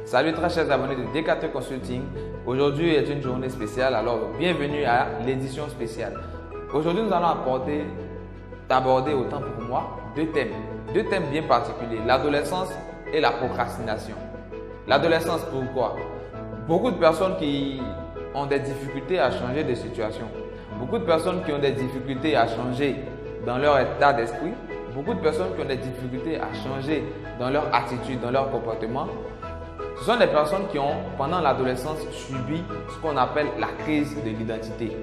Salut très chers abonnés de D4 Consulting. Aujourd'hui est une journée spéciale, alors bienvenue à l'édition spéciale. Aujourd'hui, nous allons aborder autant pour moi deux thèmes bien particuliers, l'adolescence et la procrastination. L'adolescence, pourquoi? Beaucoup de personnes qui ont des difficultés à changer de situation, beaucoup de personnes qui ont des difficultés à changer dans leur état d'esprit, beaucoup de personnes qui ont des difficultés à changer dans leur attitude, dans leur comportement. Ce sont des personnes qui ont, pendant l'adolescence, subi ce qu'on appelle la crise de l'identité.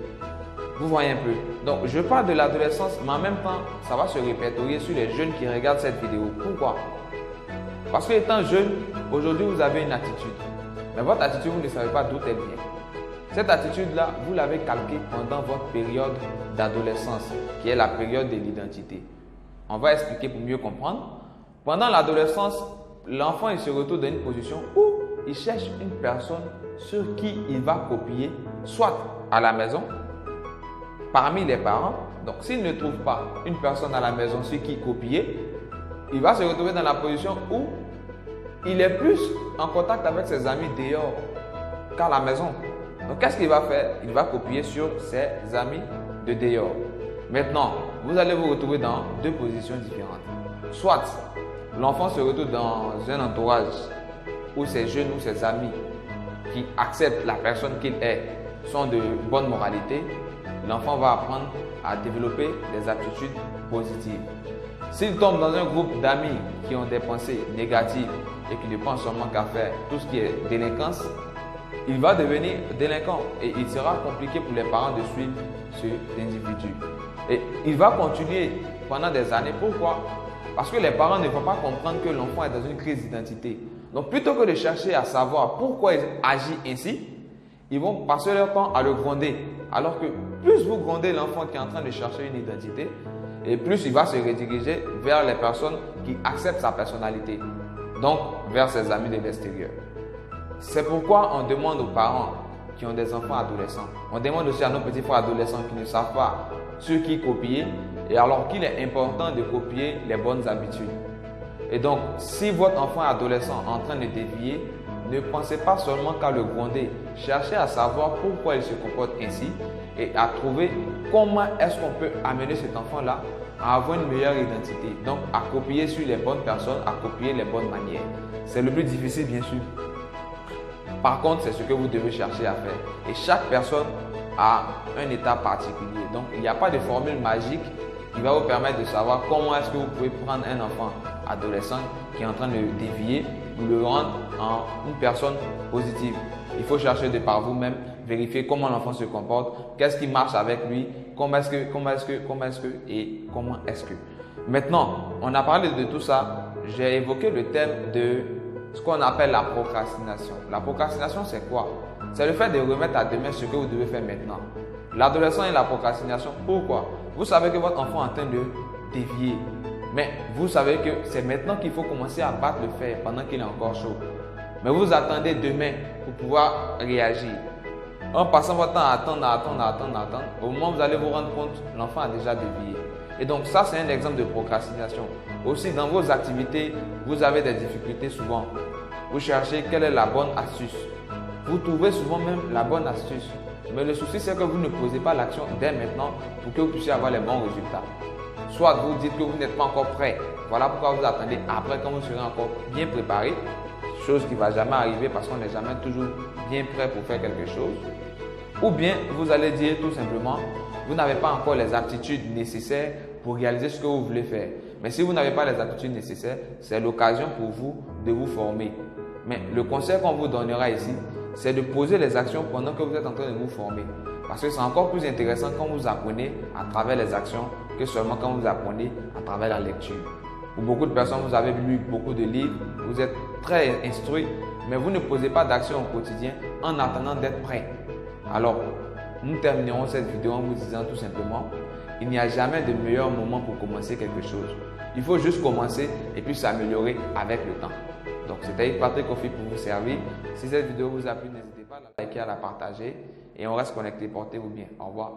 Vous voyez un peu. Donc, je parle de l'adolescence, mais en même temps, ça va se répertorier sur les jeunes qui regardent cette vidéo. Pourquoi? Parce que étant jeune, aujourd'hui, vous avez une attitude. Mais votre attitude, vous ne savez pas d'où elle vient. Cette attitude-là, vous l'avez calquée pendant votre période d'adolescence, qui est la période de l'identité. On va expliquer pour mieux comprendre. Pendant l'adolescence, l'enfant il se retrouve dans une position où il cherche une personne sur qui il va copier, soit à la maison, parmi les parents. Donc, s'il ne trouve pas une personne à la maison sur qui copier, il va se retrouver dans la position où il est plus en contact avec ses amis dehors qu'à la maison. Donc, qu'est-ce qu'il va faire? Il va copier sur ses amis de dehors. Maintenant, vous allez vous retrouver dans deux positions différentes. Soit l'enfant se retrouve dans un entourage où ses jeunes ou ses amis qui acceptent la personne qu'il est sont de bonne moralité. L'enfant va apprendre à développer des aptitudes positives. S'il tombe dans un groupe d'amis qui ont des pensées négatives et qui ne pensent seulement qu'à faire tout ce qui est délinquance, il va devenir délinquant et il sera compliqué pour les parents de suivre cet individu. Et il va continuer pendant des années. Pourquoi? Parce que les parents ne vont pas comprendre que l'enfant est dans une crise d'identité. Donc, plutôt que de chercher à savoir pourquoi il agit ainsi, ils vont passer leur temps à le gronder. Alors que plus vous grondez l'enfant qui est en train de chercher une identité, et plus il va se rediriger vers les personnes qui acceptent sa personnalité. Donc, vers ses amis de l'extérieur. C'est pourquoi on demande aux parents qui ont des enfants adolescents, on demande aussi à nos petits frères adolescents qui ne savent pas sur qui copier, et alors qu'il est important de copier les bonnes habitudes. Et donc, si votre enfant adolescent est en train de dévier, ne pensez pas seulement qu'à le gronder. Cherchez à savoir pourquoi il se comporte ainsi et à trouver comment est-ce qu'on peut amener cet enfant-là à avoir une meilleure identité. Donc, à copier sur les bonnes personnes, à copier les bonnes manières. C'est le plus difficile, bien sûr. Par contre, c'est ce que vous devez chercher à faire. Et chaque personne a un état particulier. Donc, il n'y a pas de formule magique qui va vous permettre de savoir comment est-ce que vous pouvez prendre un enfant adolescent qui est en train de dévier ou le rendre en une personne positive. Il faut chercher de par vous-même, vérifier comment l'enfant se comporte, qu'est-ce qui marche avec lui, comment est-ce que. Maintenant, on a parlé de tout ça. J'ai évoqué le thème de ce qu'on appelle la procrastination. La procrastination, c'est quoi? C'est le fait de remettre à demain ce que vous devez faire maintenant. L'adolescent et la procrastination, pourquoi? Vous savez que votre enfant est en train de dévier. Mais vous savez que c'est maintenant qu'il faut commencer à battre le fer pendant qu'il est encore chaud. Mais vous attendez demain pour pouvoir réagir. En passant votre temps à attendre, au moment où vous allez vous rendre compte, l'enfant a déjà dévié. Et donc ça, c'est un exemple de procrastination. Aussi, dans vos activités, vous avez des difficultés souvent. Vous cherchez quelle est la bonne astuce. Vous trouvez souvent même la bonne astuce. Mais le souci, c'est que vous ne posez pas l'action dès maintenant pour que vous puissiez avoir les bons résultats. Soit vous dites que vous n'êtes pas encore prêt. Voilà pourquoi vous attendez après quand vous serez encore bien préparé. Chose qui ne va jamais arriver parce qu'on n'est jamais toujours bien prêt pour faire quelque chose. Ou bien vous allez dire tout simplement, vous n'avez pas encore les aptitudes nécessaires pour réaliser ce que vous voulez faire. Mais si vous n'avez pas les aptitudes nécessaires, c'est l'occasion pour vous de vous former. Mais le conseil qu'on vous donnera ici, c'est de poser les actions pendant que vous êtes en train de vous former. Parce que c'est encore plus intéressant quand vous apprenez à travers les actions que seulement quand vous apprenez à travers la lecture. Pour beaucoup de personnes, vous avez lu beaucoup de livres, vous êtes très instruit, mais vous ne posez pas d'action au quotidien en attendant d'être prêt. Alors, nous terminerons cette vidéo en vous disant tout simplement, il n'y a jamais de meilleur moment pour commencer quelque chose. Il faut juste commencer et puis s'améliorer avec le temps. Donc, c'était Patrick Kofi pour vous servir. Si cette vidéo vous a plu, n'hésitez pas à la liker, à la partager et on reste connecté. Portez-vous bien. Au revoir.